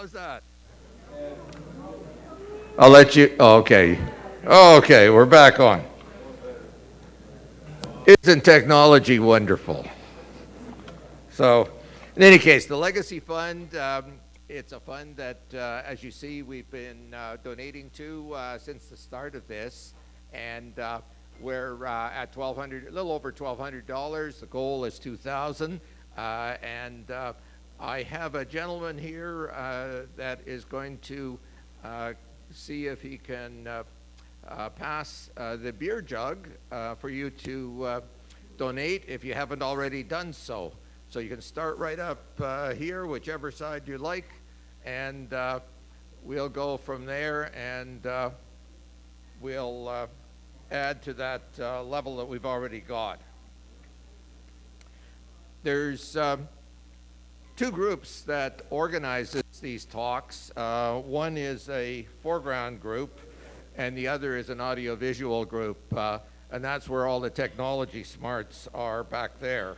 How's that? I'll let you. Okay. Okay, we're back on. Isn't technology wonderful? So, in any case, the Legacy Fund, it's a fund that, as you see, we've been donating to since the start of this. And we're at $1,200, a little over $1,200. The goal is $2,000. And I have a gentleman here that is going to see if he can pass the beer jug for you to donate if you haven't already done so. So you can start right up here, whichever side you like, and we'll go from there, and we'll add to that level that we've already got. There's two groups that organizes these talks. One is a foreground group, and the other is an audiovisual group, and that's where all the technology smarts are back there.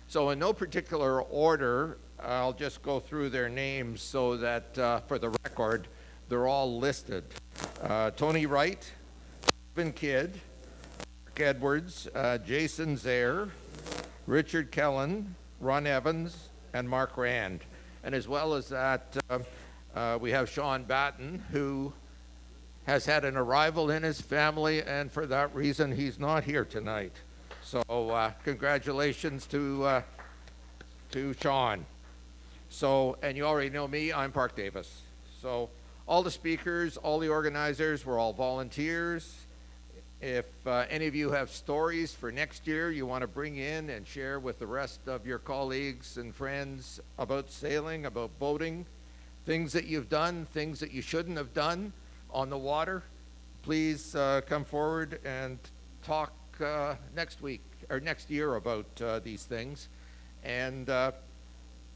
So in no particular order, I'll just go through their names so that for the record, they're all listed. Tony Wright, Stephen Kidd, Mark Edwards, Jason Zaire, Richard Kellen, Ron Evans, and Mark Rand. And as well as that, we have Sean Batten, who has had an arrival in his family, and for that reason, he's not here tonight. So congratulations to Sean. So, and you already know me, I'm Park Davis. So all the speakers, all the organizers, we're all volunteers. If any of you have stories for next year you want to bring in and share with the rest of your colleagues and friends about sailing, about boating, things that you've done, things that you shouldn't have done on the water, please come forward and talk next week or next year about these things. And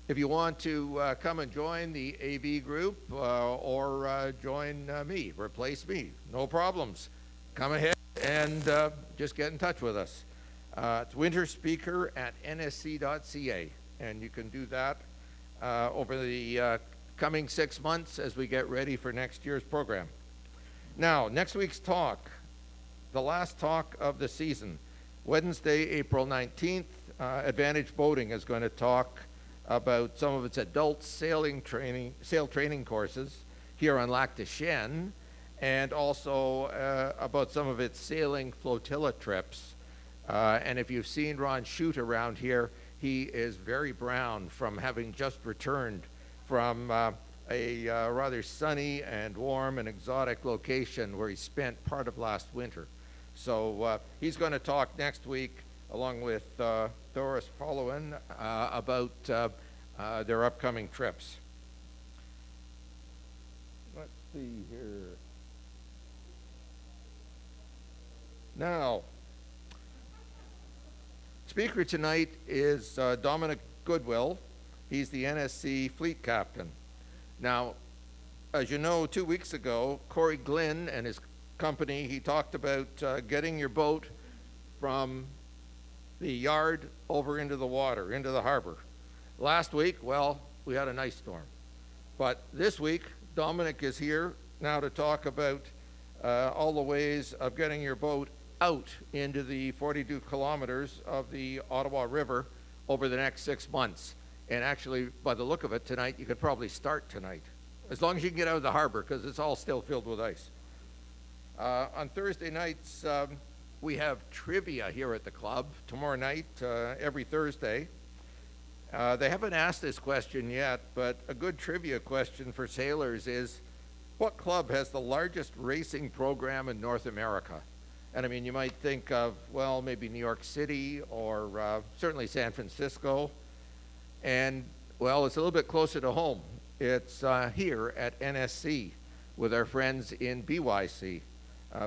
if you want to come and join the AV group or join me, replace me, no problems. Come ahead and just get in touch with us. It's winterspeaker@nsc.ca, and you can do that over the coming 6 months as we get ready for next year's program. Now, next week's talk, the last talk of the season, Wednesday, April 19th, Advantage Boating is going to talk about some of its adult sail training courses here on Lac de Chêne, and also about some of its sailing flotilla trips. And if you've seen Ron shoot around here, he is very brown from having just returned from a rather sunny and warm and exotic location where he spent part of last winter. So he's going to talk next week along with Doris Followan about their upcoming trips. Let's see here. Now, speaker tonight is Dominic Goodwill. He's the NSC fleet captain. Now, as you know, 2 weeks ago, Corey Glynn and his company, he talked about getting your boat from the yard over into the water, into the harbor. Last week, well, we had an ice storm. But this week, Dominic is here now to talk about all the ways of getting your boat out into the 42 kilometers of the Ottawa River over the next 6 months. And actually, by the look of it tonight, you could probably start tonight, as long as you can get out of the harbor, because it's all still filled with ice. On Thursday nights, we have trivia here at the club. Tomorrow night, every Thursday. They haven't asked this question yet, but a good trivia question for sailors is, what club has the largest racing program in North America? And I mean, you might think of, well, maybe New York City or certainly San Francisco. And, well, it's a little bit closer to home. It's here at NSC with our friends in BYC.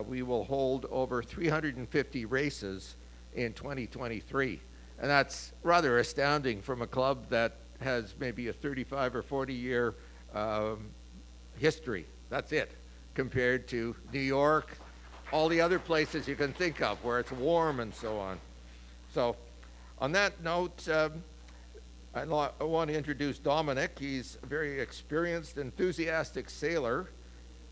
We will hold over 350 races in 2023. And that's rather astounding from a club that has maybe a 35 or 40 year history. That's it, compared to New York, all the other places you can think of where it's warm and so on. So on that note, I want to introduce Dominic. He's a very experienced, enthusiastic sailor,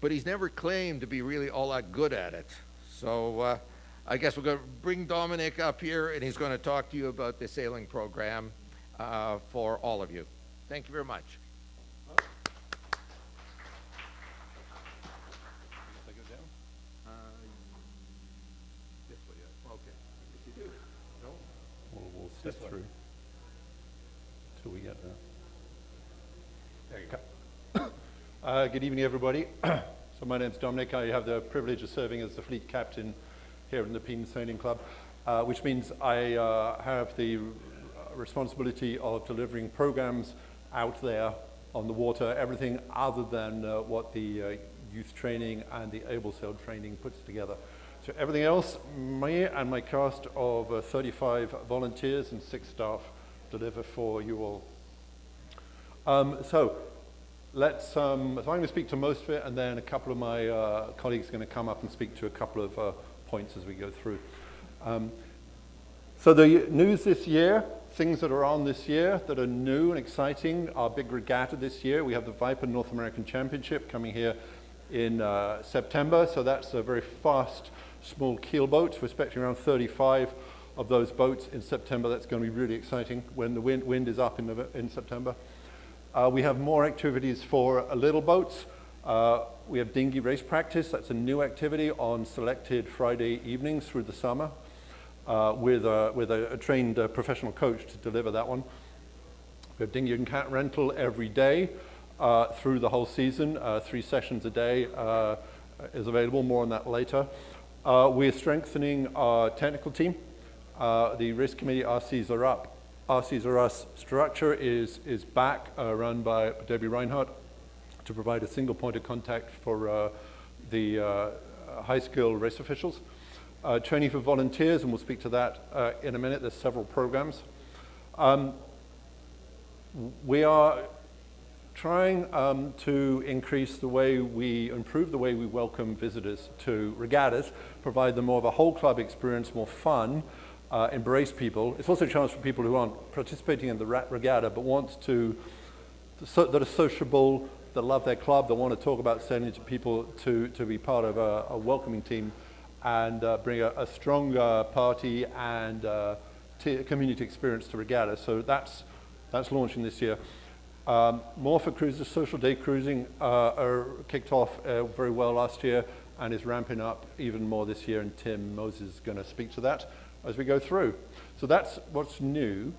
but he's never claimed to be really all that good at it. So I guess we're going to bring Dominic up here, and he's going to talk to you about the sailing program for all of you. Thank you very much. We'll step through till we get there. There you go. Good evening, everybody. So my name's Dominic. I have the privilege of serving as the fleet captain here in the Peen Sailing Club, which means I have the responsibility of delivering programs out there on the water, everything other than what the youth training and the able sail training puts together. So everything else, me and my cast of 35 volunteers and 6 staff deliver for you all. So I'm going to speak to most of it, and then a couple of my colleagues are going to come up and speak to a couple of points as we go through. So the news this year, things that are on this year that are new and exciting, our big regatta this year. We have the Viper North American Championship coming here in September, so that's a very fast, small keelboat. We're expecting around 35 of those boats in September. That's going to be really exciting when the wind is up in September. We have more activities for little boats. We have dinghy race practice. That's a new activity on selected Friday evenings through the summer with a trained professional coach to deliver that one. We have dinghy and cat rental every day through the whole season. 3 sessions a day is available. More on that later. We're strengthening our technical team. The race committee RCs are up. RCs are us structure is back, run by Debbie Reinhardt, to provide a single point of contact for the high-skill race officials. Training for volunteers, and we'll speak to that in a minute. There's several programs. We are trying to improve the way we welcome visitors to regattas, provide them more of a whole club experience, more fun, embrace people. It's also a chance for people who aren't participating in the regatta but want to, that are sociable, that love their club, that want to talk about sailing to people, to be part of a welcoming team and bring a stronger party and community experience to regatta. So that's launching this year. More for cruises. Social day cruising are kicked off very well last year and is ramping up even more this year, and Tim Moses is going to speak to that as we go through. So that's what's new.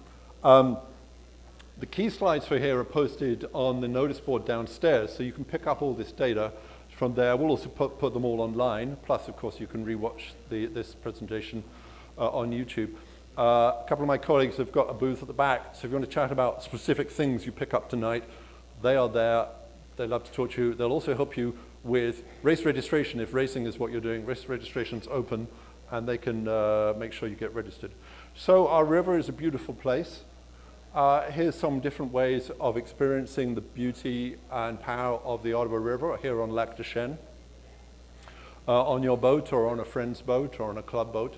The key slides for here are posted on the notice board downstairs, so you can pick up all this data from there. We'll also put them all online, plus of course you can rewatch this presentation on YouTube. A couple of my colleagues have got a booth at the back, so if you want to chat about specific things you pick up tonight, they are there. They love to talk to you. They'll also help you with race registration if racing is what you're doing. Race registration's open, and they can make sure you get registered. So our river is a beautiful place. Here's some different ways of experiencing the beauty and power of the Ottawa River here on Lac de Chêne, on your boat or on a friend's boat or on a club boat.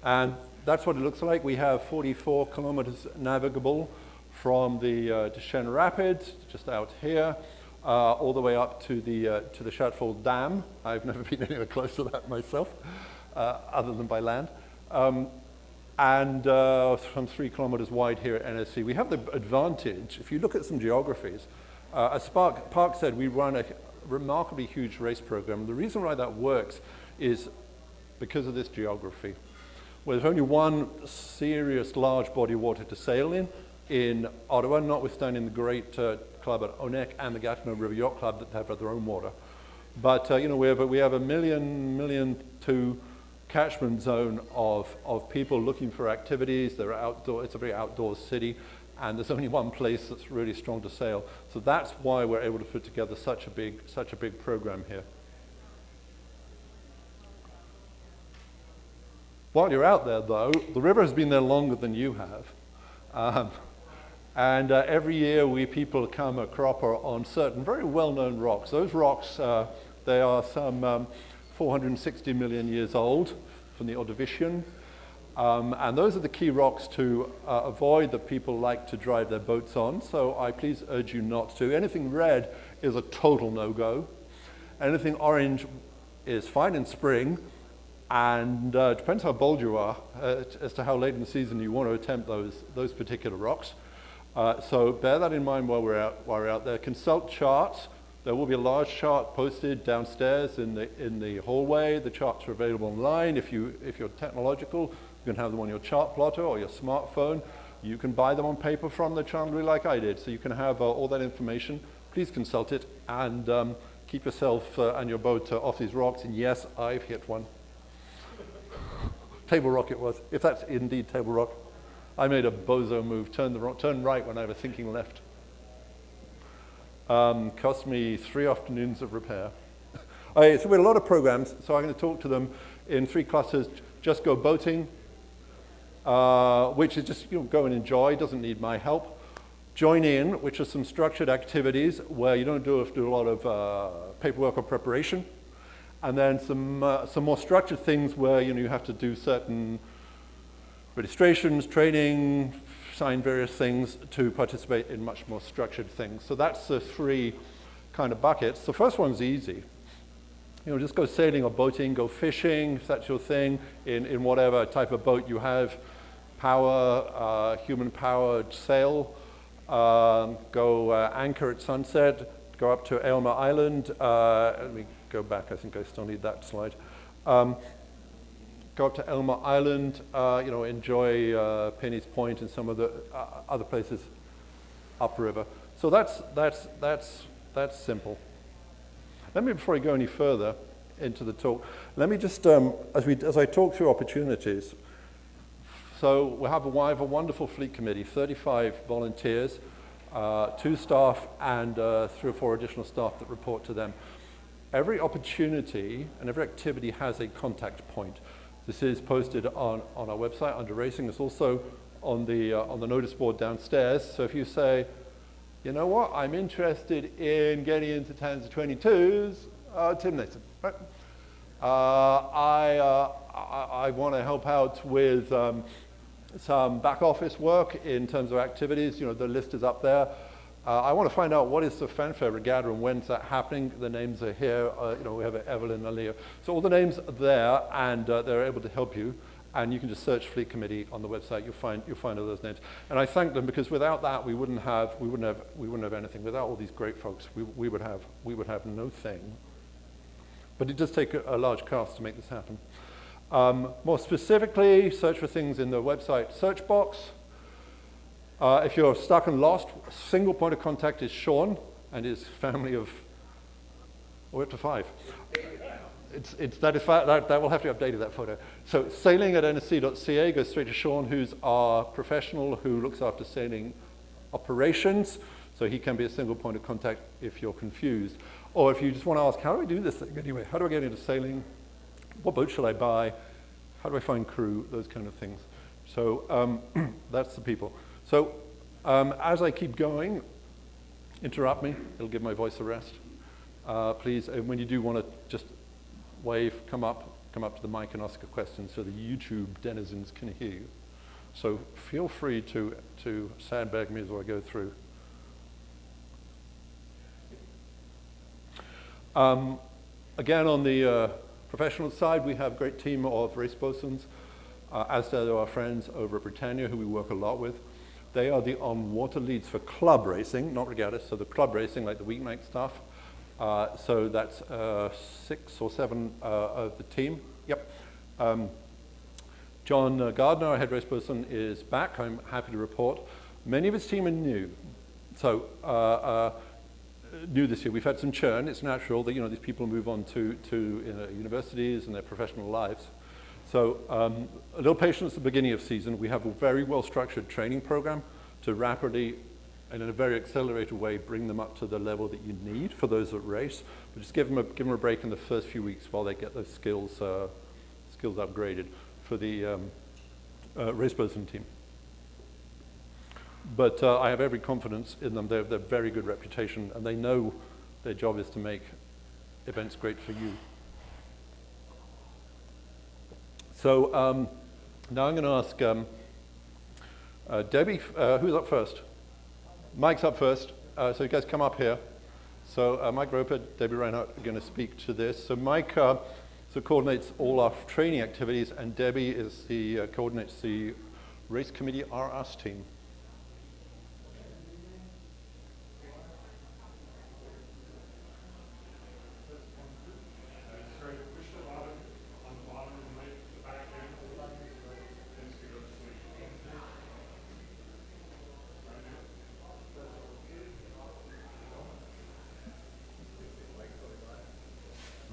And that's what it looks like. We have 44 kilometers navigable from the de Chêne Rapids, just out here, all the way up to the Chatford Dam. I've never been anywhere close to that myself, other than by land. And some 3 kilometers wide here at NSC. We have the advantage, if you look at some geographies, as Park said, we run a remarkably huge race program. The reason why that works is because of this geography. Well, there's only one serious large body of water to sail in Ottawa, notwithstanding the great club at Onek and the Gatineau River Yacht Club that have their own water. But you know, we have a million catchment zone of people looking for activities. They're outdoor. It's a very outdoors city, and there's only one place that's really strong to sail. So that's why we're able to put together such a big program here. While you're out there, though, the river has been there longer than you have. And every year people come a cropper on certain very well-known rocks. Those rocks, they are some 460 million years old from the Ordovician. And those are the key rocks to avoid that people like to drive their boats on, so I please urge you not to. Anything red is a total no-go. Anything orange is fine in spring, and it depends how bold you are as to how late in the season you want to attempt those particular rocks. So bear that in mind while we're out there. Consult charts. There will be a large chart posted downstairs in the hallway. The charts are available online. If you're technological, you can have them on your chart plotter or your smartphone. You can buy them on paper from the chandlery like I did, so you can have all that information. Please consult it and keep yourself and your boat off these rocks. And yes, I've hit one. Table rock it was, if that's indeed table rock. I made a bozo move, turn right when I was thinking left. Cost me 3 afternoons of repair. Okay, so we had a lot of programs, so I'm going to talk to them in 3 clusters. Just go boating, which is just go and enjoy, doesn't need my help. Join in, which are some structured activities where you don't do a lot of paperwork or preparation. And then some more structured things where you have to do certain registrations, training, sign various things to participate in much more structured things. So that's the 3 kind of buckets. The first one's easy. Just go sailing or boating, go fishing, if that's your thing, in whatever type of boat you have. Power, human-powered sail, go anchor at sunset, go up to Aylmer Island. Let me go back, I think I still need that slide. Go up to Aylmer Island, enjoy Penny's Point and some of the other places upriver. So that's simple. Let me, before I go any further into the talk, let me just, as I talk through opportunities, so we have a wonderful fleet committee, 35 volunteers, 2 staff, and 3 or 4 additional staff that report to them. Every opportunity and every activity has a contact point. This is posted on our website under racing. It's also on the notice board downstairs. So if you say, you know what, I'm interested in getting into Tanza 22s, Tim Nathan, right? I want to help out with some back office work in terms of activities. The list is up there. I want to find out what is the Fanfare Regatta and when's that happening. The names are here. We have Evelyn and Leo. So all the names are there, and they're able to help you. And you can just search Fleet Committee on the website. You'll find all those names. And I thank them because without that, we wouldn't have anything. Without all these great folks, we would have no thing. But it does take a large cast to make this happen. More specifically, search for things in the website search box. If you're stuck and lost, single point of contact is Sean and his family of, we're up to 5. That will have to be updated, that photo. So sailing at nsc.ca goes straight to Sean, who's our professional who looks after sailing operations. So he can be a single point of contact if you're confused. Or if you just want to ask, how do I do this thing anyway? How do I get into sailing? What boat should I buy? How do I find crew? Those kind of things. So that's the people. So as I keep going, interrupt me. It'll give my voice a rest. Please, and when you do want to just wave, come up to the mic and ask a question so the YouTube denizens can hear you. So feel free to sandbag me as I go through. Again, on the professional side, we have a great team of race bosuns, as do our friends over at Britannia, who we work a lot with. They are the on-water leads for club racing, not regattas, so the club racing, like the weeknight stuff. So that's 6 or 7 of the team. Yep. John Gardner, our head race bosun, is back. I'm happy to report. Many of his team are new. So new this year. We've had some churn. It's natural that these people move on to universities and their professional lives. So a little patience at the beginning of season. We have a very well-structured training program to rapidly and in a very accelerated way bring them up to the level that you need for those that race. But just give them a break in the first few weeks while they get those skills upgraded for the race bosun team. But I have every confidence in them. They're very good reputation, and they know their job is to make events great for you. So Now I'm going to ask Debbie, who's up first? Mike's up first, so you guys come up here. So Mike Roper, Debbie Reinhardt are going to speak to this. So Mike coordinates all our training activities, and Debbie is coordinates the race committee RS team.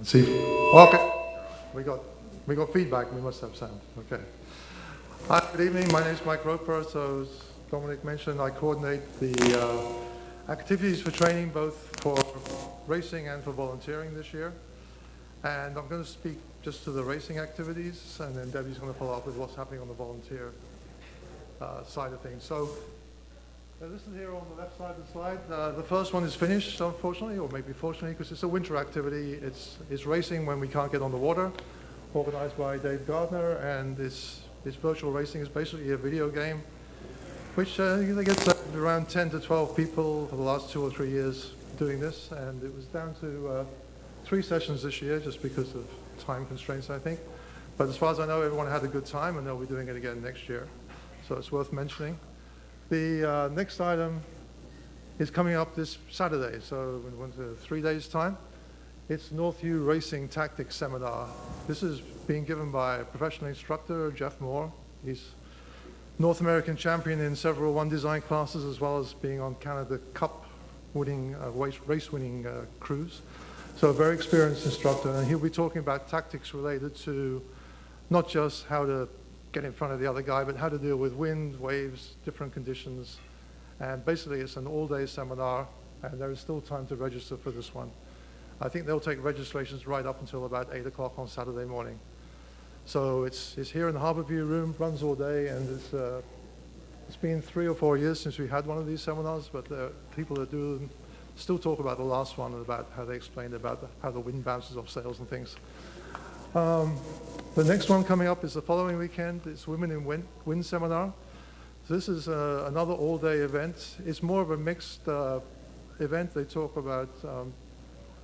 See, okay. We got feedback. We must have sound. Okay. Hi, good evening. My name is Mike Roper. So as Dominic mentioned, I coordinate the activities for training, both for racing and for volunteering this year. And I'm going to speak just to the racing activities, and then Debbie's going to follow up with what's happening on the volunteer side of things. So this is here on the left side of the slide. The first one is finished, unfortunately, or maybe fortunately, because it's a winter activity. It's racing when we can't get on the water, organized by Dave Gardner, and this virtual racing is basically a video game, which they get around 10 to 12 people for the last 2 or 3 years doing this, and it was down to 3 sessions this year, just because of time constraints, I think. But as far as I know, everyone had a good time, and they'll be doing it again next year, so it's worth mentioning. The next item is coming up this Saturday, so in 3 days' time. It's Northview Racing Tactics Seminar. This is being given by a professional instructor, Jeff Moore. He's North American champion in several one design classes, as well as being on Canada Cup winning, race winning crews. So a very experienced instructor, and he'll be talking about tactics related to not just how to get in front of the other guy, but how to deal with wind, waves, different conditions. And basically it's an all-day seminar, and there is still time to register for this one. I think they'll take registrations right up until about 8 o'clock on Saturday morning. So it's here in the Harborview room, runs all day, and it's been 3 or 4 years since we had one of these seminars, but the people that do them still talk about the last one and about how they explained about how the wind bounces off sails and things. The next one coming up is the following weekend. It's Women in Wind Seminar. So this is another all-day event. It's more of a mixed event. They talk about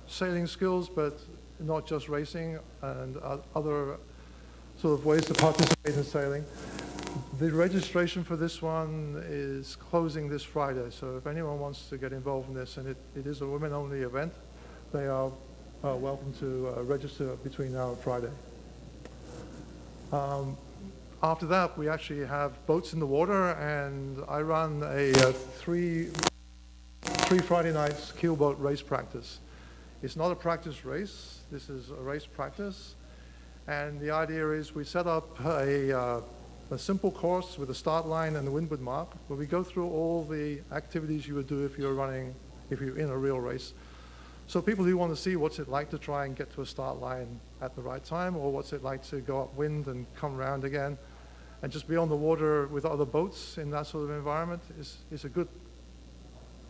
sailing skills, but not just racing, and other sort of ways to participate in sailing. The registration for this one is closing this Friday, so if anyone wants to get involved in this, and it is a women-only event, they are welcome to register between now and Friday. After that, we actually have boats in the water, and I run a three Friday nights keelboat race practice. It's not a practice race. This is a race practice, and the idea is we set up a simple course with a start line and a windward mark, where we go through all the activities you would do if you're in a real race. So people who want to see what's it like to try and get to a start line at the right time, or what's it like to go upwind and come around again, and just be on the water with other boats in that sort of environment is a good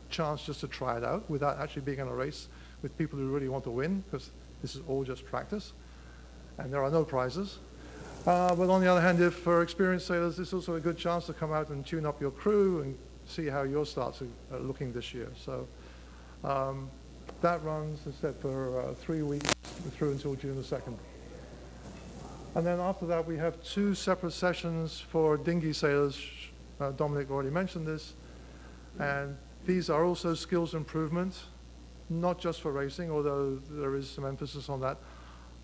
chance just to try it out without actually being in a race with people who really want to win, because this is all just practice, and there are no prizes. But on the other hand, if for experienced sailors, this is also a good chance to come out and tune up your crew and see how your starts are looking this year. So that runs, as I said, for 3 weeks through until June the 2nd. And then after that, we have 2 separate sessions for dinghy sailors. Dominic already mentioned this. And these are also skills improvement, not just for racing, although there is some emphasis on that.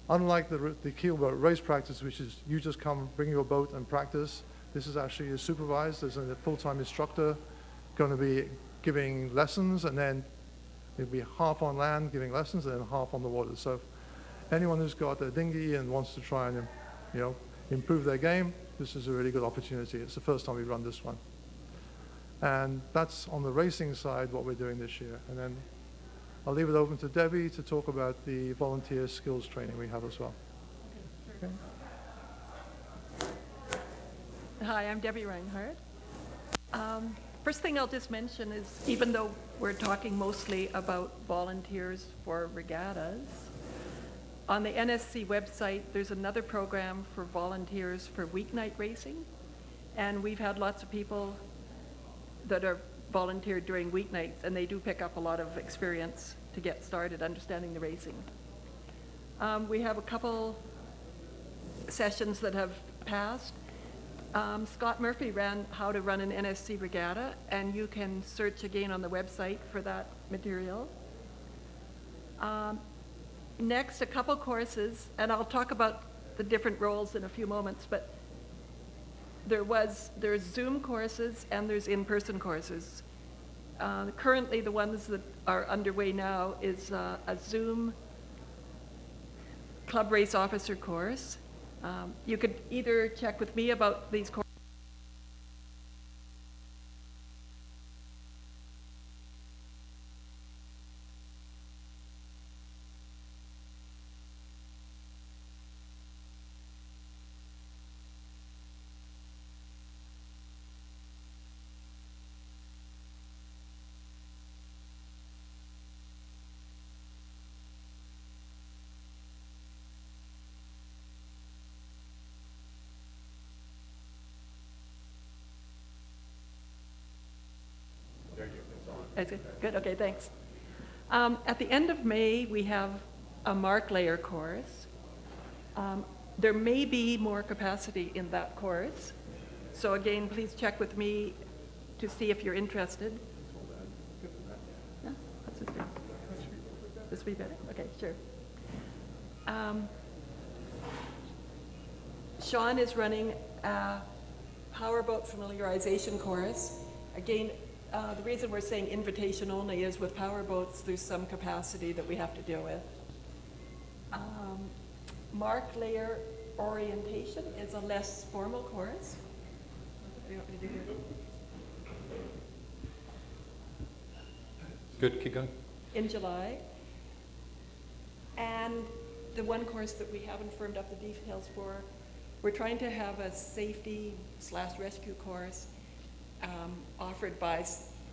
Unlike the keelboat race practice, which is you just come, bring your boat and practice, this is actually supervised. There's a full-time instructor going to be giving lessons, and then it'll be half on land giving lessons and then half on the water. So anyone who's got a dinghy and wants to try and improve their game, this is a really good opportunity. It's the first time we run this one. And that's on the racing side what we're doing this year. And then I'll leave it open to Debbie to talk about the volunteer skills training we have as well. Okay. Hi, I'm Debbie Reinhardt. First thing I'll just mention is, even though we're talking mostly about volunteers for regattas, On the NSC website, there's another program for volunteers for weeknight racing. And we've had lots of people that are volunteered during weeknights, and they do pick up a lot of experience to get started understanding the racing. We have a couple sessions that have passed. Scott Murphy ran how to run an NSC regatta, and you can search again on the website for that material. Next, a couple courses, and I'll talk about the different roles in a few moments, but there's Zoom courses and there's in-person courses. Currently, the ones that are underway now is a Zoom club race officer course. You could either check with me about these courses. Good, okay, thanks. At the end of May, we have a mark layer course. There may be more capacity in that course. So again, please check with me to see if you're interested. Yeah, that's just good. This will be better? Okay, sure. Sean is running a powerboat familiarization course. Again, the reason we're saying invitation only is with powerboats, there's some capacity that we have to deal with. Mark layer orientation is a less formal course. What do you want me to do here? Good, keep going. In July. And the one course that we haven't firmed up the details for, we're trying to have a safety/rescue course offered by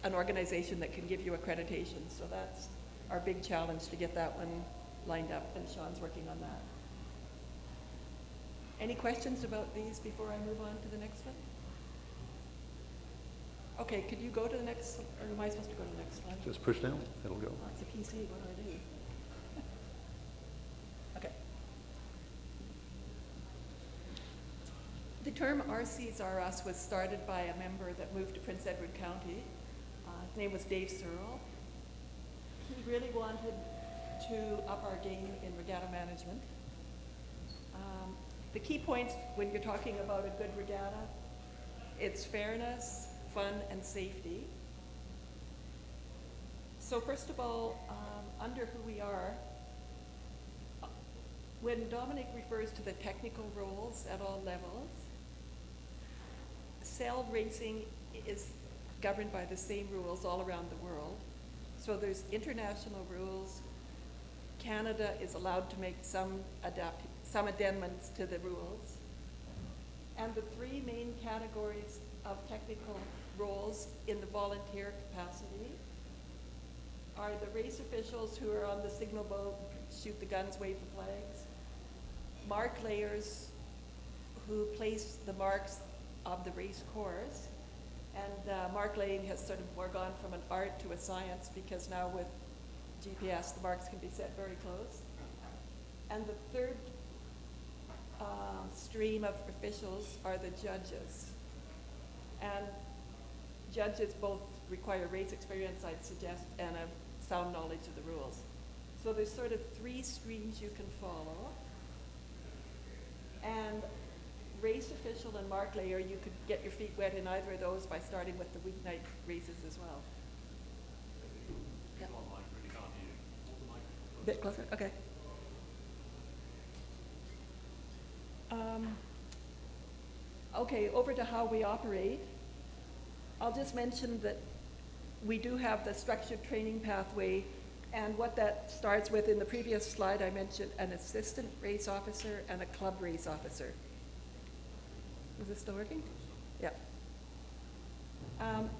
an organization that can give you accreditation. So that's our big challenge, to get that one lined up, and Sean's working on that. Any questions about these before I move on to the next one? Okay, could you go to the next, or am I supposed to go to the next slide? Just push down, it'll go. Oh, it's a PC, what do I do? Okay. The term RCs R Us was started by a member that moved to Prince Edward County. His name was Dave Searle. He really wanted to up our game in regatta management. The key points when you're talking about a good regatta, it's fairness, fun, and safety. So first of all, under who we are, when Dominic refers to the technical roles at all levels, sail racing is governed by the same rules all around the world. So there's international rules. Canada is allowed to make some amendments to the rules. And the three main categories of technical roles in the volunteer capacity are the race officials who are on the signal boat, shoot the guns, wave the flags, mark layers who place the marks of the race course, and mark laying has sort of more gone from an art to a science, because now with GPS the marks can be set very close. And the third stream of officials are the judges. And judges both require race experience, I'd suggest, and a sound knowledge of the rules. So there's sort of three streams you can follow. And race official and mark layer, you could get your feet wet in either of those by starting with the weeknight races as well. Yeah. A bit closer? Okay. Okay, over to how we operate. I'll just mention that we do have the structured training pathway, and what that starts with, in the previous slide I mentioned an assistant race officer and a club race officer. Is this still working? Yeah.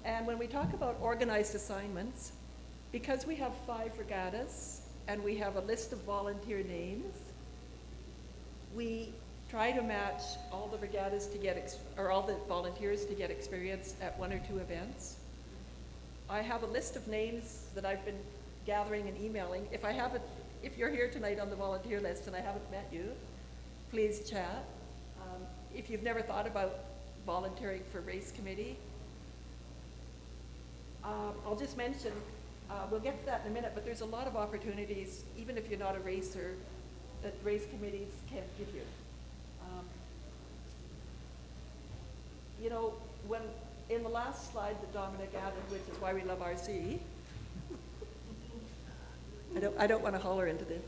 And when we talk about organized assignments, because we have 5 regattas and we have a list of volunteer names, We try to match all the regattas to get, or all the volunteers to get experience at 1 or 2 events. I have a list of names that I've been gathering and emailing. If you're here tonight on the volunteer list and I haven't met you, please chat. If you've never thought about volunteering for race committee, I'll just mention, we'll get to that in a minute, but there's a lot of opportunities, even if you're not a racer, that race committees can give you. You know, when in the last slide that Dominic added, which is why we love RC, I don't want to holler into this.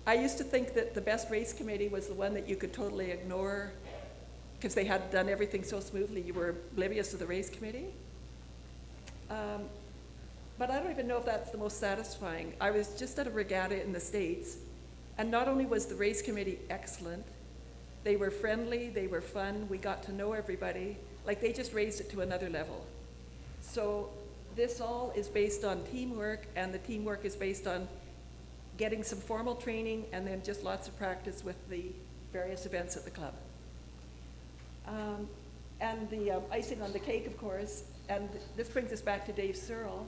I used to think that the best race committee was the one that you could totally ignore because they had done everything so smoothly, you were oblivious to the race committee. But I don't even know if that's the most satisfying. I was just at a regatta in the States, and not only was the race committee excellent, they were friendly, they were fun, we got to know everybody, like they just raised it to another level. So this all is based on teamwork, and the teamwork is based on getting some formal training and then just lots of practice with the various events at the club. And the icing on the cake, of course, and this brings us back to Dave Searle,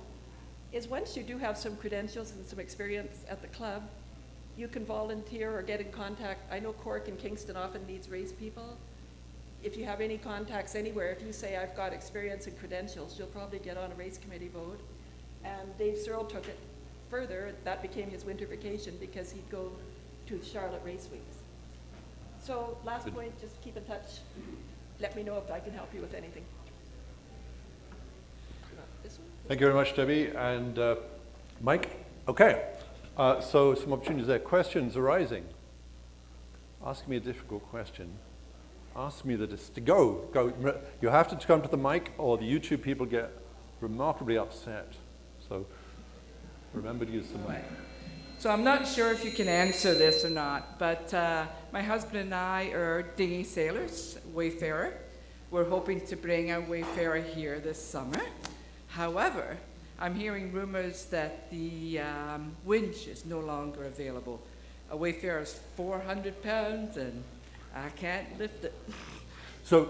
is once you do have some credentials and some experience at the club, you can volunteer or get in contact. I know Cork and Kingston often needs race people. If you have any contacts anywhere, if you say, I've got experience and credentials, you'll probably get on a race committee boat. And Dave Searle took it further. That became his winter vacation because he'd go to Charlotte Race Weeks. So last point, just keep in touch. Let me know if I can help you with anything. This one? Thank you very much, Debbie. And Mike? Okay. So some opportunities there. Questions arising? Ask me a difficult question. Ask me go. You have to come to the mic or the YouTube people get remarkably upset. So remember to use the mic. So I'm not sure if you can answer this or not, but my husband and I are dinghy sailors, wayfarer. We're hoping to bring a wayfarer here this summer. However, I'm hearing rumors that the winch is no longer available. A wayfarer is 400 pounds and I can't lift it. So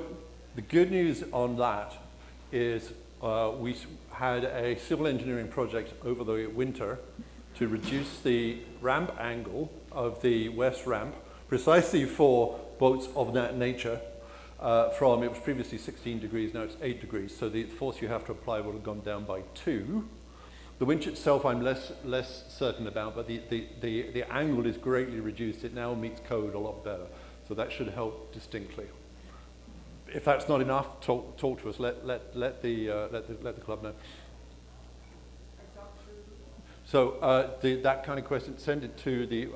the good news on that is we had a civil engineering project over the winter to reduce the ramp angle of the west ramp precisely for boats of that nature from, it was previously 16 degrees, now it's 8 degrees, so the force you have to apply would have gone down by 2. The winch itself I'm less certain about, but the angle is greatly reduced. It now meets code a lot better, so that should help distinctly. If that's not enough, talk to us. Let the club know. So that kind of question, send it to the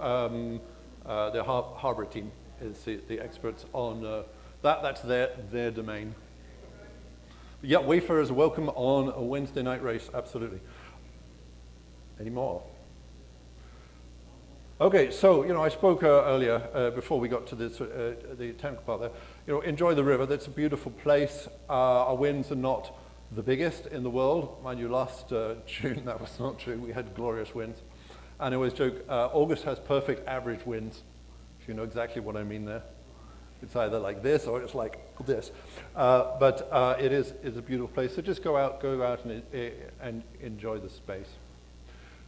harbour team, is the experts on that. That's their domain. Yeah, wayfarers are welcome on a Wednesday night race, absolutely. Any more? Okay, so I spoke earlier before we got to this, the technical part there. Enjoy the river. That's a beautiful place. Our winds are not the biggest in the world. Mind you, last June that was not true. We had glorious winds. And I always joke, August has perfect average winds, if you know exactly what I mean there. It's either like this or it's like this. But it is a beautiful place. So just go out and enjoy the space.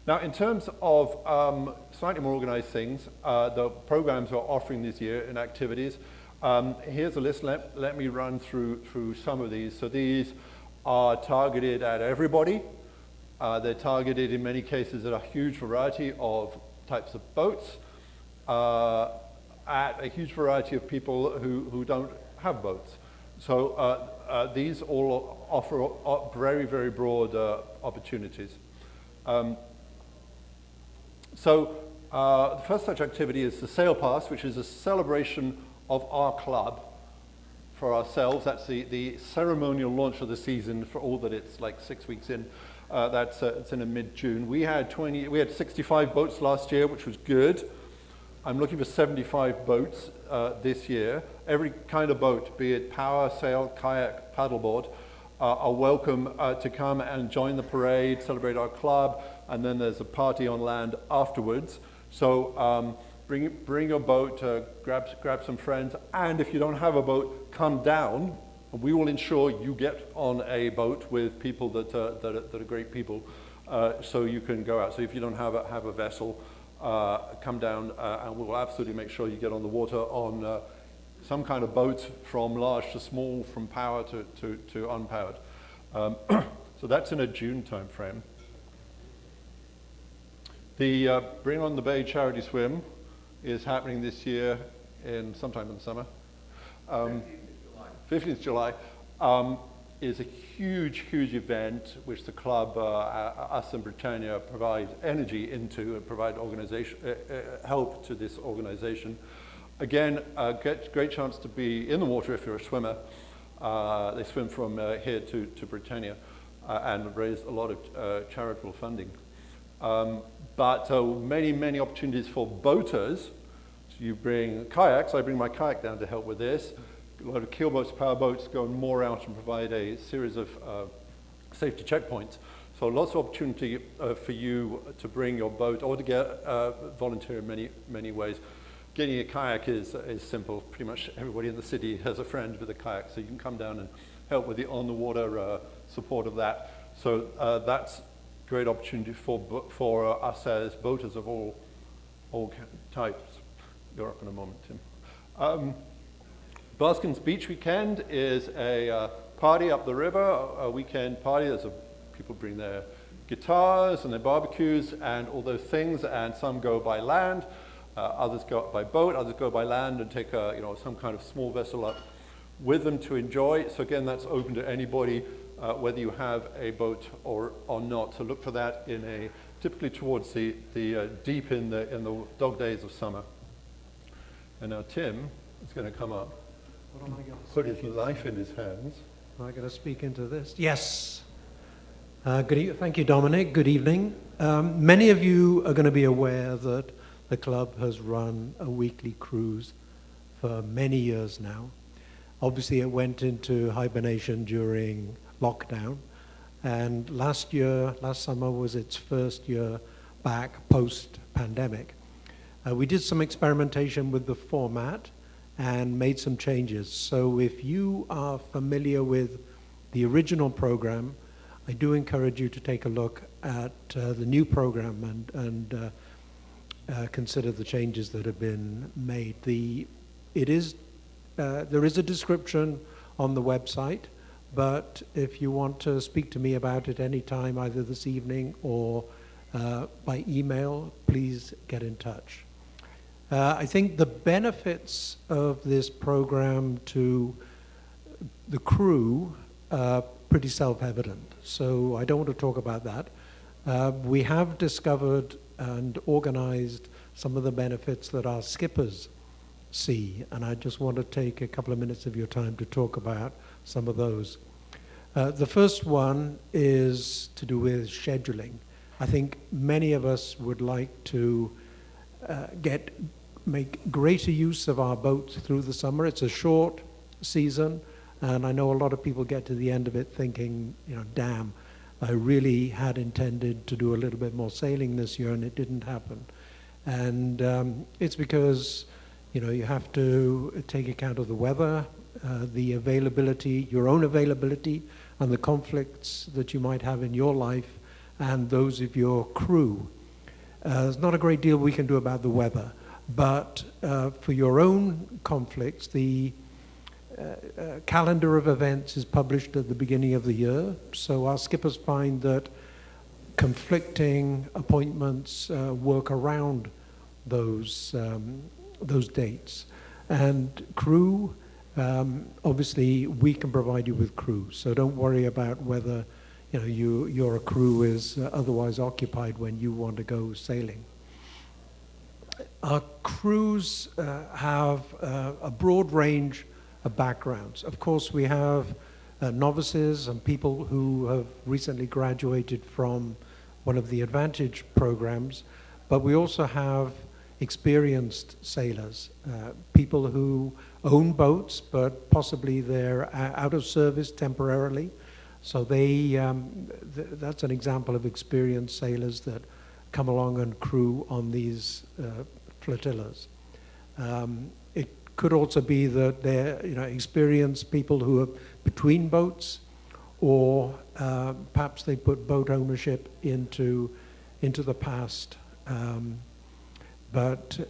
Now, in terms of slightly more organized things, the programs we're offering this year in activities, here's a list. Let me run through some of these. So these are targeted at everybody. They're targeted in many cases at a huge variety of types of boats, at a huge variety of people who don't have boats. So these all offer very, very broad opportunities. So the first such activity is the Sail Pass, which is a celebration of our club for ourselves. That's the ceremonial launch of the season for all that it's like 6 weeks in. It's in mid-June. We had 65 boats last year, which was good. I'm looking for 75 boats this year. Every kind of boat, be it power, sail, kayak, paddleboard, are welcome to come and join the parade, celebrate our club, and then there's a party on land afterwards. So bring your boat, grab some friends, and if you don't have a boat, come down. We will ensure you get on a boat with people that are great people, so you can go out. So if you don't have a vessel, come down, and we will absolutely make sure you get on the water on some kind of boat, from large to small, from power to unpowered. So that's in a June time frame. The Bring on the Bay charity swim is happening this year sometime in the summer. 15th July is a huge event which the club, us and Britannia, provide energy into and provide help to this organization. Again, great chance to be in the water if you're a swimmer. They swim from here to Britannia and raise a lot of charitable funding. But many opportunities for boaters. So you bring kayaks. I bring my kayak down to help with this. A lot of keelboats, powerboats go more out and provide a series of safety checkpoints. So lots of opportunity for you to bring your boat or to get volunteer in many ways. Getting a kayak is simple. Pretty much everybody in the city has a friend with a kayak, so you can come down and help with the on-the-water support of that. So that's great opportunity for us as boaters of all types. You're up in a moment, Tim. Baskins Beach Weekend is a party up the river, a weekend party. People bring their guitars and their barbecues and all those things, and some go by land, others go by boat, others go by land and take some kind of small vessel up with them to enjoy. So again, that's open to anybody, whether you have a boat or not. So look for that typically towards the deep in the dog days of summer. And now Tim is going to come up, put his life in his hands. Am I going to speak into this? Yes. Thank you, Dominic. Good evening. Many of you are going to be aware that the club has run a weekly cruise for many years now. Obviously, it went into hibernation during lockdown, and last summer was its first year back post-pandemic. We did some experimentation with the format and made some changes. So if you are familiar with the original program, I do encourage you to take a look at the new program and consider the changes that have been made. There is a description on the website, but if you want to speak to me about it anytime, either this evening or by email, please get in touch. I think the benefits of this program to the crew are pretty self-evident, so I don't want to talk about that. We have discovered and organized some of the benefits that our skippers see, and I just want to take a couple of minutes of your time to talk about some of those. The first one is to do with scheduling. I think many of us would like to make greater use of our boats through the summer. It's a short season, and I know a lot of people get to the end of it thinking, damn, I really had intended to do a little bit more sailing this year, and it didn't happen. And it's because, you have to take account of the weather, the availability, your own availability, and the conflicts that you might have in your life and those of your crew. There's not a great deal we can do about the weather, but for your own conflicts, the calendar of events is published at the beginning of the year, so our skippers find that conflicting appointments work around those dates. And crew, obviously we can provide you with crew, so don't worry about whether your crew is otherwise occupied when you want to go sailing. Our crews have a broad range of backgrounds. Of course, we have novices and people who have recently graduated from one of the Advantage programs, but we also have experienced sailors, people who own boats, but possibly they're out of service temporarily. So that's an example of experienced sailors that come along and crew on these flotillas. It could also be that they're experienced people who are between boats, or perhaps they put boat ownership into the past. But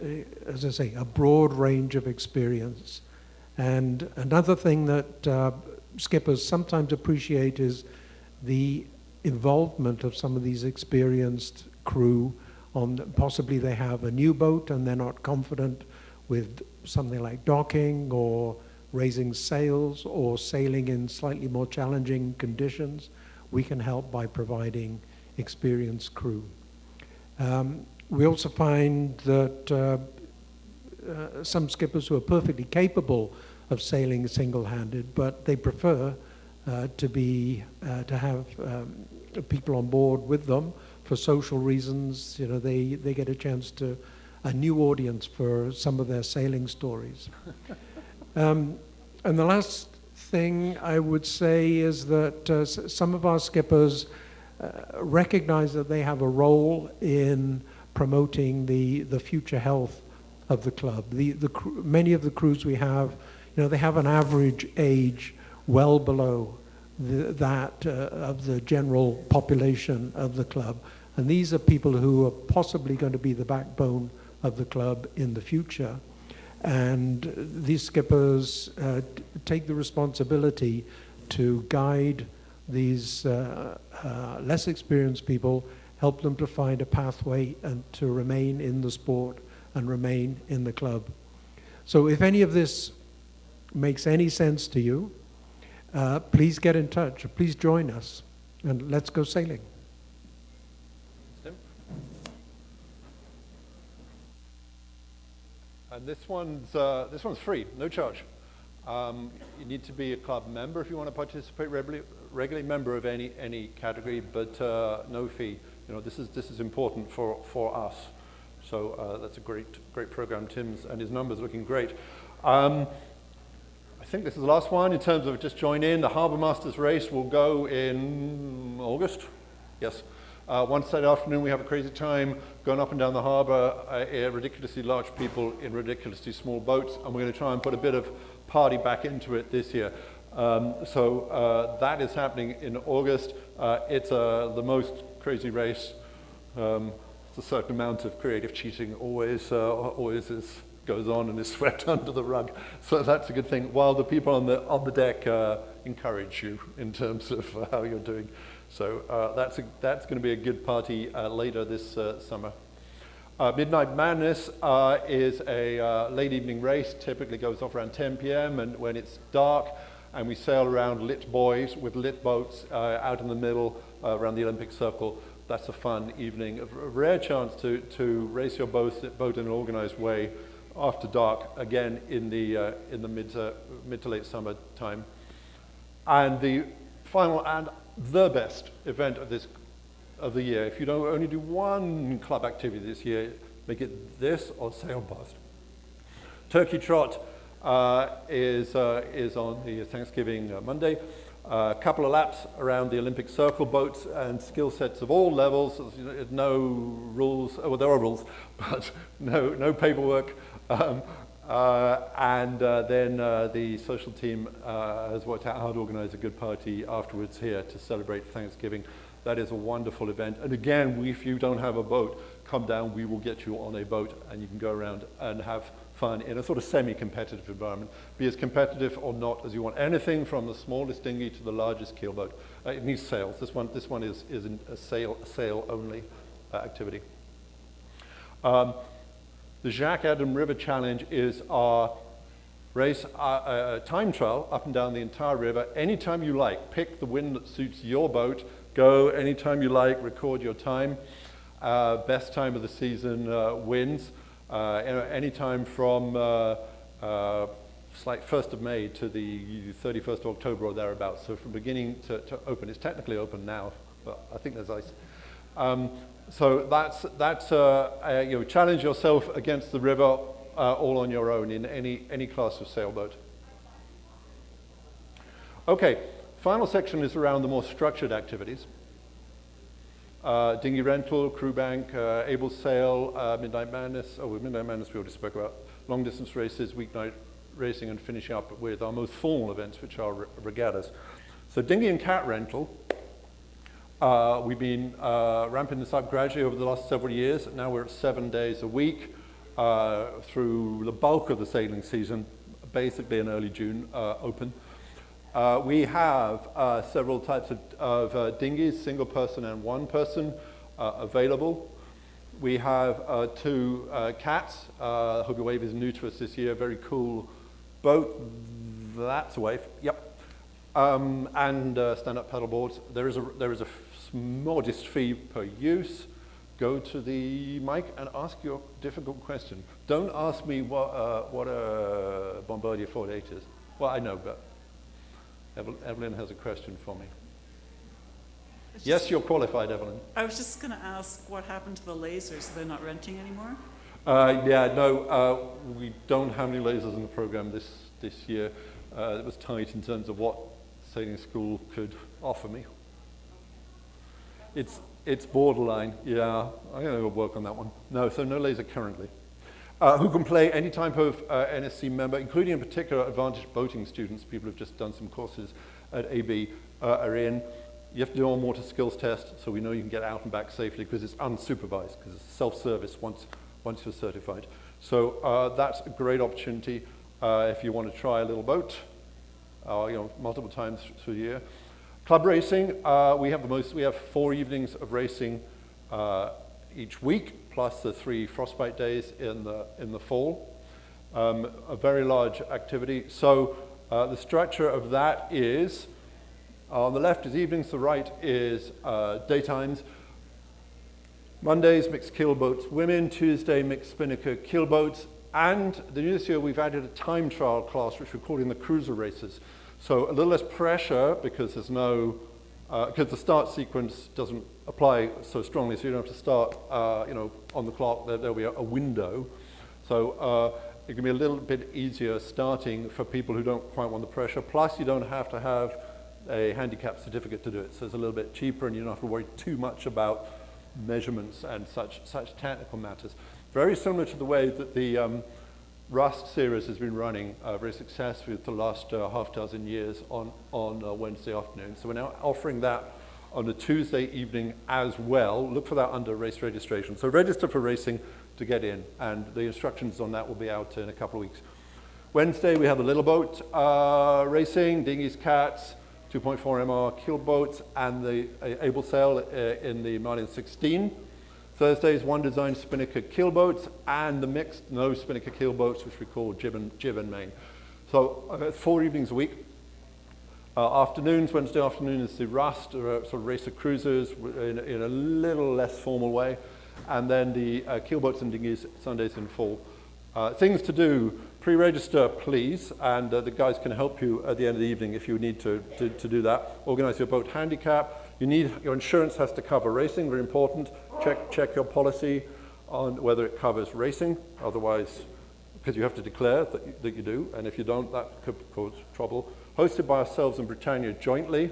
as I say, a broad range of experience. And another thing that skippers sometimes appreciate is the involvement of some of these experienced crew. Possibly they have a new boat and they're not confident with something like docking or raising sails or sailing in slightly more challenging conditions. We can help by providing experienced crew. We also find that some skippers who are perfectly capable of sailing single-handed, but they prefer to have people on board with them for social reasons. They get a chance to a new audience for some of their sailing stories. And the last thing I would say is that some of our skippers recognize that they have a role in promoting the future health of the club. Many of the crews we have, they have an average age well below that of the general population of the club. And these are people who are possibly going to be the backbone of the club in the future. And these skippers take the responsibility to guide these less experienced people, help them to find a pathway and to remain in the sport and remain in the club. So if any of this makes any sense to you, please get in touch, please join us, and let's go sailing. And this one's free, no charge. You need to be a club member if you want to participate regularly member of any category, but no fee. This is important for us. So that's a great program. Tim's and his numbers looking great. I think this is the last one in terms of just join in. The Harbour Masters race will go in August. Yes. One Saturday afternoon, we have a crazy time going up and down the harbour, ridiculously large people in ridiculously small boats, and we're going to try and put a bit of party back into it this year. So that is happening in August. It's the most crazy race. There's a certain amount of creative cheating always goes on and is swept under the rug. So that's a good thing, while the people on the deck encourage you in terms of how you're doing. So that's going to be a good party later this summer. Midnight Madness is a late evening race, typically goes off around 10 p.m. and when it's dark, and we sail around lit buoys with lit boats out in the middle around the Olympic Circle. That's a fun evening. A rare chance to race your boat in an organized way after dark, again in the mid to late summer time. And the final and the best event of the year, if you don't only do one club activity this year, make it this or sail past. Turkey Trot is on the Thanksgiving Monday. A couple of laps around the Olympic Circle, boats and skill sets of all levels. No rules, well there are rules, but no paperwork. Then the social team has worked out how to organize a good party afterwards here to celebrate Thanksgiving. That is a wonderful event. And again, if you don't have a boat, come down, we will get you on a boat and you can go around and have fun in a sort of semi-competitive environment. Be as competitive or not as you want. Anything from the smallest dinghy to the largest keelboat. It needs sails. This one is a sail only activity. The Jacques Adam River Challenge is our race, time trial up and down the entire river. Anytime you like, pick the wind that suits your boat, go anytime you like, record your time. Best time of the season wins. Anytime from like 1st of May to the 31st of October or thereabouts. So from beginning to open, it's technically open now, but I think there's ice. So that's challenge yourself against the river all on your own in any class of sailboat. Okay, final section is around the more structured activities. dinghy rental, crew bank, able sail, Midnight Madness. Oh, with Midnight Madness we already spoke about. Long distance races, weeknight racing, and finishing up with our most formal events, which are regattas. So dinghy and cat rental, we've been ramping this up gradually over the last several years. Now we're at 7 days a week through the bulk of the sailing season, basically in early June, open. We have several types of dinghies, single person and one person, available. We have 2 cats. Hobie Wave is new to us this year, very cool boat. That's a wave, yep. And stand-up paddle boards. There is a modest fee per use. Go to the mic and ask your difficult question. Don't ask me what a Bombardier 48 is. Well, I know, but Evelyn has a question for me. Yes, you're qualified, Evelyn. I was just going to ask what happened to the lasers. They're not renting anymore? We don't have any lasers in the program this year. It was tight in terms of what sailing school could offer me. It's borderline, yeah. I'm going to work on that one. No, so no laser currently. Who can play any type of NSC member, including in particular advantaged boating students. People who've just done some courses at AB are in. You have to do a water skills test, so we know you can get out and back safely because it's unsupervised, because it's self-service once you're certified. So that's a great opportunity if you want to try a little boat, multiple times through the year. Club racing, we have 4 evenings of racing each week, plus the 3 frostbite days in the fall. A very large activity. So the structure of that is, on the left is evenings, the right is daytimes. Mondays, mixed keelboats women. Tuesday, mixed spinnaker keelboats. And this year we've added a time trial class, which we're calling the cruiser races. So a little less pressure because there's no, because the start sequence doesn't apply so strongly, so you don't have to start, on the clock. There'll be a window. So it can be a little bit easier starting for people who don't quite want the pressure. Plus, you don't have to have a handicap certificate to do it, so it's a little bit cheaper, and you don't have to worry too much about measurements and such technical matters. Very similar to the way that the Rust series has been running very successfully for the last half dozen years on Wednesday afternoon. So we're now offering that on a Tuesday evening as well. Look for that under race registration. So register for racing to get in, and the instructions on that will be out in a couple of weeks. Wednesday we have the little boat racing, dinghies, cats, 2.4 MR keelboats, and the able sail in the Marlin 16. Thursdays, one design spinnaker keelboats, and the mixed no spinnaker keelboats, which we call jib and main. So 4 evenings a week. Afternoons, Wednesday afternoon is the Rust, sort of race of cruisers in a little less formal way. And then the keelboats and dinghies, Sundays in fall. Things to do, pre-register please, and the guys can help you at the end of the evening if you need to do that. Organize your boat handicap. Your insurance has to cover racing, very important. Check your policy on whether it covers racing, otherwise, because you have to declare that you do, and if you don't, that could cause trouble. Hosted by ourselves and Britannia jointly,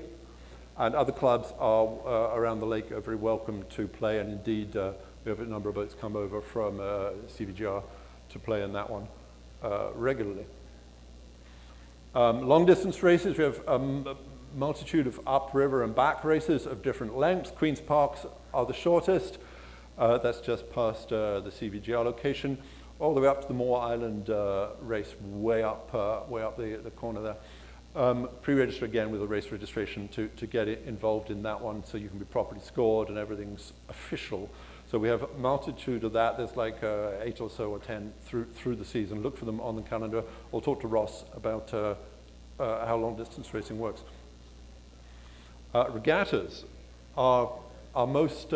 and other clubs are around the lake are very welcome to play, and indeed we have a number of boats come over from CVGR to play in that one regularly. Long distance races, we have a multitude of upriver and back races of different lengths. Queen's Parks are the shortest. That's just past the CVGR location, all the way up to the Moore Island race, way up the corner there. Pre-register again with a race registration to get involved in that one, so you can be properly scored and everything's official. So we have a multitude of that. There's like 8 or so or 10 through the season. Look for them on the calendar, or talk to Ross about how long distance racing works. Regattas are our most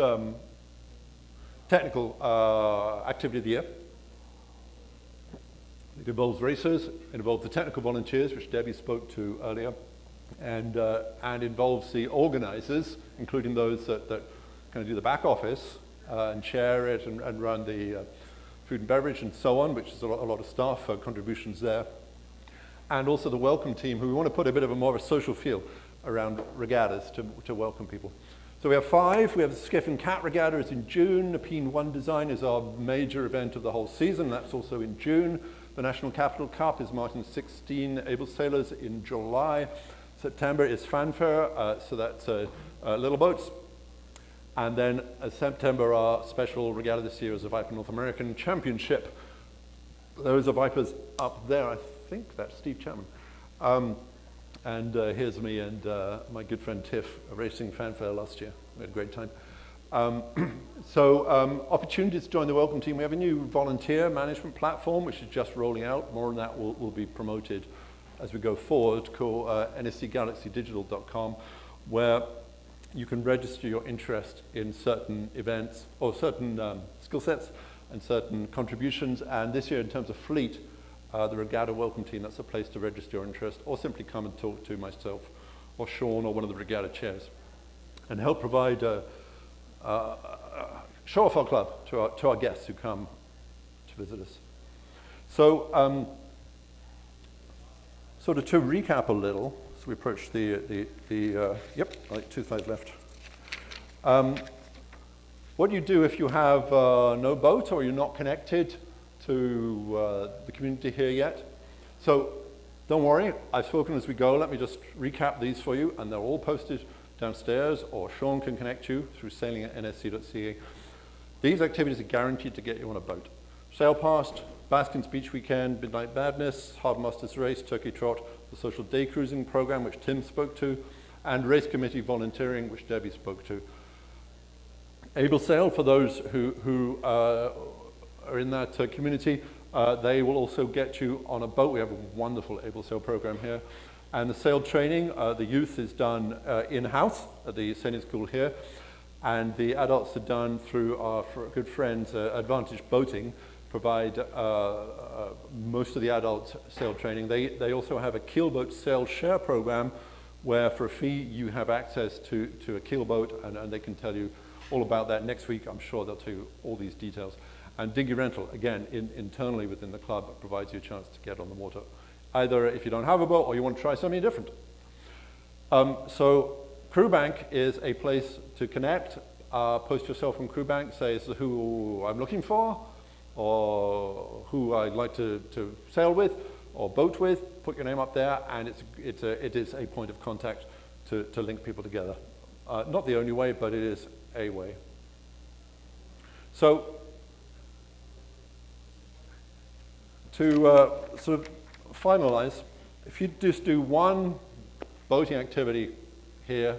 technical activity of the year. It involves racers, it involves the technical volunteers, which Debbie spoke to earlier, and involves the organizers, including those that kind of do the back office and chair it and run the food and beverage and so on, which is a lot of staff contributions there. And also the welcome team, who we want to put a bit of a more of a social feel around regattas to welcome people. So So we have 5. We have the Skiff and Cat Regatta is in June. The Peen 1 Design is our major event of the whole season. That's also in June. The National Capital Cup is Martin's 16 Able Sailors in July. September is Fanfare, so that's little boats. And then September, our special regatta this year is the Viper North American Championship. Those are Vipers up there. I think that's Steve Chapman. And here's me and my good friend Tiff racing Fanfare last year. We had a great time. Opportunities to join the Welcome Team. We have a new volunteer management platform, which is just rolling out. More on that will be promoted as we go forward, called nscgalaxydigital.com, where you can register your interest in certain events or certain skill sets and certain contributions. And this year, in terms of fleet, the Regatta Welcome Team, that's a place to register your interest, or simply come and talk to myself or Sean or one of the Regatta chairs and help provide show off our club to our guests who come to visit us. So, sort of to recap a little, as we approach yep, like 2 slides left. What do you do if you have no boat or you're not connected to the community here yet? So don't worry, I've spoken as we go. Let me just recap these for you, and they're all posted downstairs, or Sean can connect you through sailing@nsc.ca. These activities are guaranteed to get you on a boat. Sail past, Baskin's Beach Weekend, Midnight Madness, Harbour Masters Race, Turkey Trot, the Social Day Cruising Program, which Tim spoke to, and Race Committee Volunteering, which Debbie spoke to. Able Sail, for those who are in that community, they will also get you on a boat. We have a wonderful Able Sail program here. And the sail training, the youth is done in-house at the sailing school here. And the adults are done through our good friends, Advantage Boating, provide most of the adult sail training. They also have a keelboat sail share program where for a fee you have access to a keelboat, and they can tell you all about that next week. I'm sure they'll tell you all these details. And dinghy rental, again, internally within the club, provides you a chance to get on the water, either if you don't have a boat or you want to try something different. So Crewbank is a place to connect. Post yourself on Crewbank, say this is who I'm looking for, or who I'd like to sail with, or boat with. Put your name up there, and it is a point of contact to link people together. Not the only way, but it is a way. So to sort of finalize, if you just do one boating activity here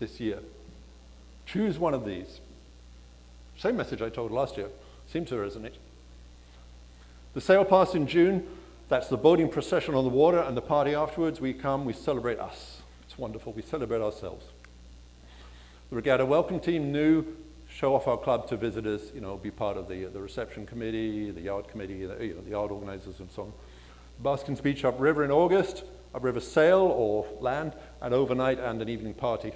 this year, choose one of these. Same message I told last year, seemed to resonate. The sail pass in June, that's the boating procession on the water, and the party afterwards, we come, we celebrate us. It's wonderful, we celebrate ourselves. The Regatta Welcome Team, new, show off our club to visitors, be part of the reception committee, the yard committee, the yard organizers and so on. Baskin's Beach upriver in August, upriver sail or land, and overnight and an evening party.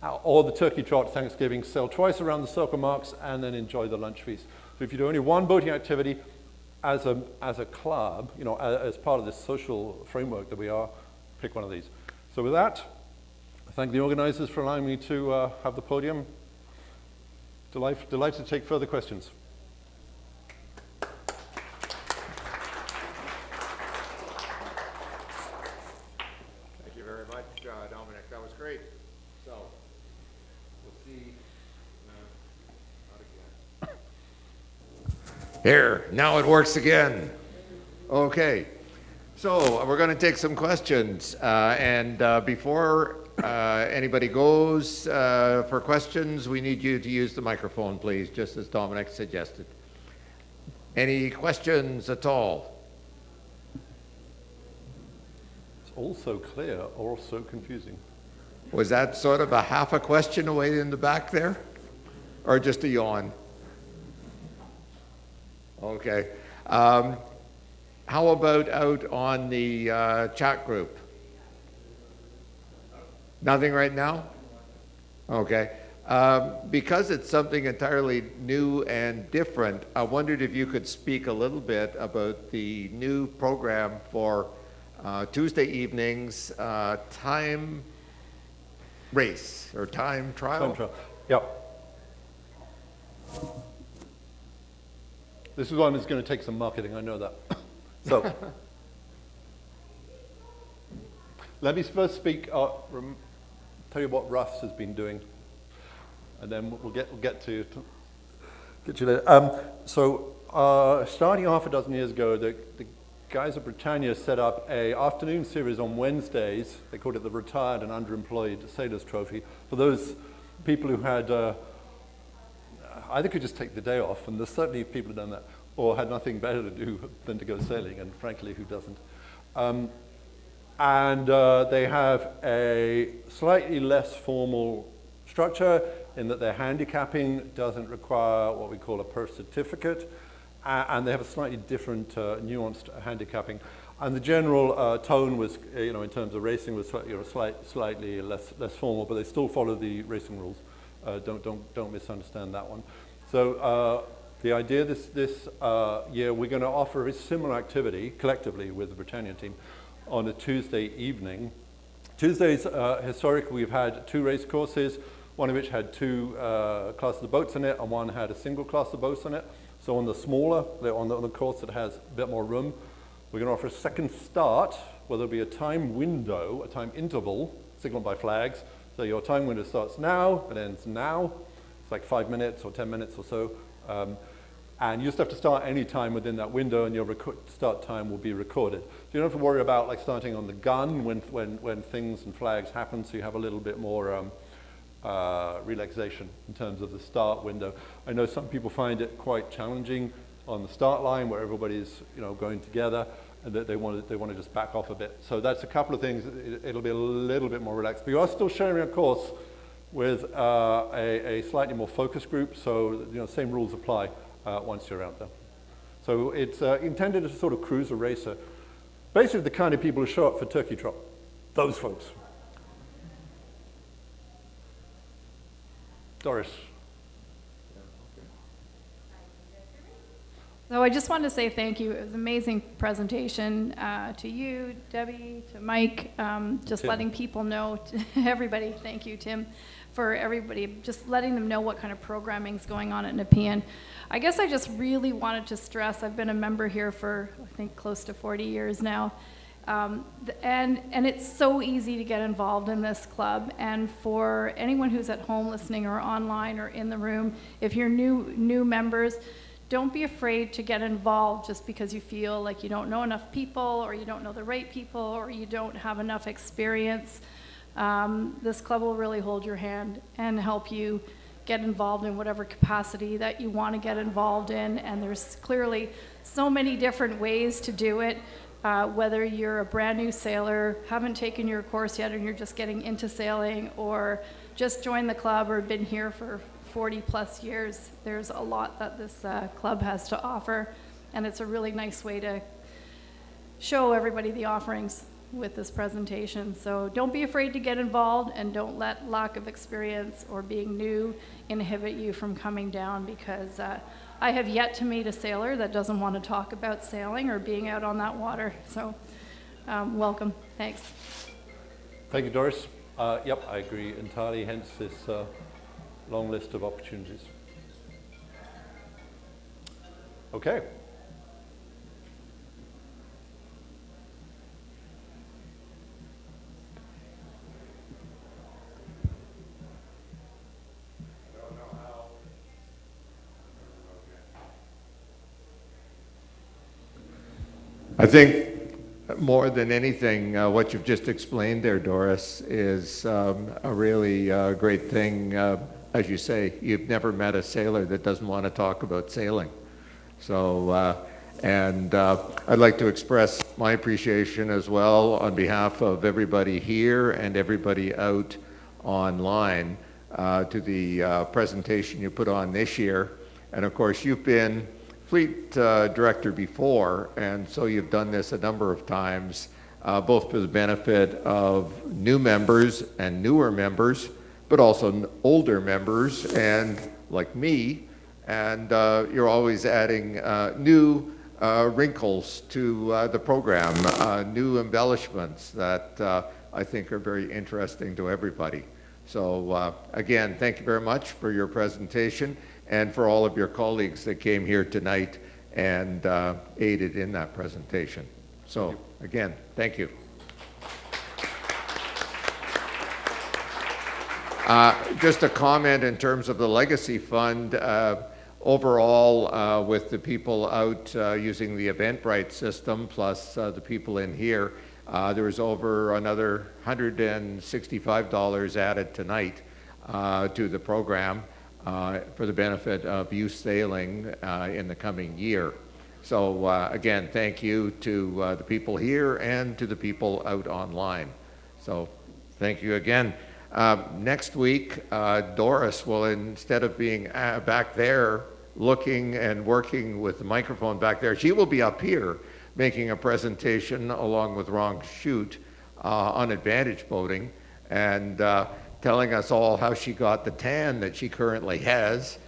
Or the Turkey Trot Thanksgiving, sail twice around the circle marks and then enjoy the lunch feast. So if you do only one boating activity as a club, as part of this social framework that we are, pick one of these. So with that, I thank the organizers for allowing me to have the podium. Delighted to take further questions. Thank you very much, Dominic. That was great. So, we'll see. Not again. Here, now it works again. Okay. So, we're going to take some questions. Before anybody goes for questions, we need you to use the microphone, please, just as Dominic suggested. Any questions at all? It's all so clear or so confusing. Was that sort of a half a question away in the back there? Or just a yawn? Okay. How about out on the chat group? Nothing right now? Okay. Because it's something entirely new and different, I wondered if you could speak a little bit about the new program for Tuesday evenings, time race or time trial. Yep. This is one that's going to take some marketing, I know that. So, let me first speak, tell you what Russ has been doing, and then we'll get to you later. Starting half a dozen years ago, the guys at Britannia set up an afternoon series on Wednesdays. They called it the Retired and Underemployed Sailors Trophy, for those people who had either could just take the day off, and there's certainly people who've done that, or had nothing better to do than to go sailing, and frankly, who doesn't? They have a slightly less formal structure in that their handicapping doesn't require what we call a Perth certificate, and they have a slightly different nuanced handicapping. And the general tone was, in terms of racing, was slightly less formal, but they still follow the racing rules. Don't misunderstand that one. So the idea this year, we're going to offer a similar activity collectively with the Britannia team on a Tuesday evening. Tuesdays, historically, we've had 2 race courses, one of which had 2 classes of boats in it, and one had a single class of boats in it. So on the smaller, on the course that has a bit more room, we're going to offer a second start, where there'll be a time window, a time interval, signaled by flags. So your time window starts now, it ends now. It's like 5 minutes or 10 minutes or so. And you just have to start any time within that window, and your start time will be recorded. So you don't have to worry about like starting on the gun when things and flags happen, so you have a little bit more relaxation in terms of the start window. I know some people find it quite challenging on the start line where everybody's going together, and that they want to just back off a bit. So that's a couple of things. It'll be a little bit more relaxed. But you are still sharing a course with a slightly more focused group, so same rules apply once you're out there. So it's intended as a sort of cruiser racer. Basically the kind of people who show up for turkey trot. Those folks. Doris. So I just wanted to say thank you. It was an amazing presentation to you, Debbie, to Mike, just Tim. letting people know, everybody, thank you, Tim, for everybody, just letting them know what kind of programming is going on at Nepean. I guess I just really wanted to stress, I've been a member here for, I think, close to 40 years now, and it's so easy to get involved in this club. And for anyone who's at home listening or online or in the room, if you're new members, don't be afraid to get involved just because you feel like you don't know enough people, or you don't know the right people, or you don't have enough experience. This club will really hold your hand and help you get involved in whatever capacity that you want to get involved in. And there's clearly so many different ways to do it. Whether you're a brand new sailor, haven't taken your course yet, and you're just getting into sailing, or just joined the club or been here for 40 plus years, there's a lot that this club has to offer, and it's a really nice way to show everybody the offerings with this presentation. So don't be afraid to get involved, and don't let lack of experience or being new inhibit you from coming down, because I have yet to meet a sailor that doesn't want to talk about sailing or being out on that water. So welcome. Thanks. Thank you, Doris. Yep, I agree entirely, hence this long list of opportunities. Okay. I think more than anything, what you've just explained there, Doris, is a really great thing. As you say, you've never met a sailor that doesn't want to talk about sailing. So, I'd like to express my appreciation as well on behalf of everybody here and everybody out online to the presentation you put on this year. And of course, you've been fleet director before, and so you've done this a number of times, both for the benefit of new members and newer members, but also older members and like me, and you're always adding new wrinkles to the program, new embellishments that I think are very interesting to everybody. So again, thank you very much for your presentation and for all of your colleagues that came here tonight and aided in that presentation. So again, thank you. Just a comment in terms of the Legacy Fund. Overall, with the people out using the Eventbrite system, plus the people in here, there was over another $165 added tonight to the program for the benefit of youth sailing in the coming year. So again, thank you to the people here and to the people out online. So thank you again. Next week, Doris will, instead of being back there looking and working with the microphone back there, she will be up here making a presentation along with Ron Shute on advantage boating and telling us all how she got the tan that she currently has.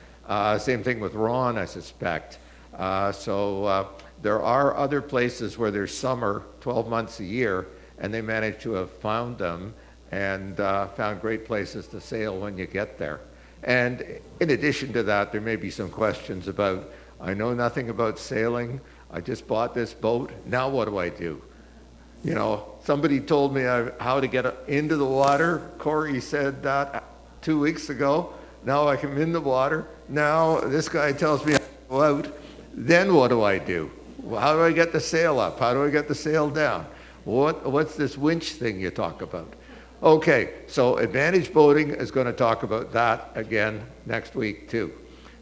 Same thing with Ron, I suspect. So there are other places where there's summer 12 months a year, and they manage to have found them and found great places to sail when you get there. And in addition to that, there may be some questions about, I know nothing about sailing, I just bought this boat, now what do I do? You know, somebody told me how to get into the water. Corey said that 2 weeks ago. Now I come in the water. Now this guy tells me how to go out. Then what do I do? Well, how do I get the sail up? How do I get the sail down? What's this winch thing you talk about? Okay, so Advantage Boating is going to talk about that again next week too.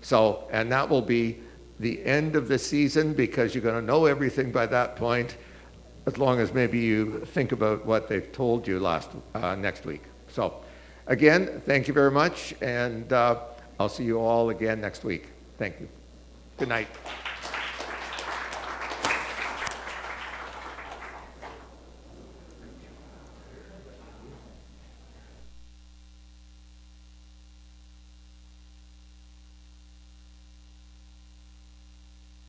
So, and that will be the end of the season because you're going to know everything by that point, as long as maybe you think about what they've told you next week. So, again, thank you very much, and I'll see you all again next week. Thank you. Good night.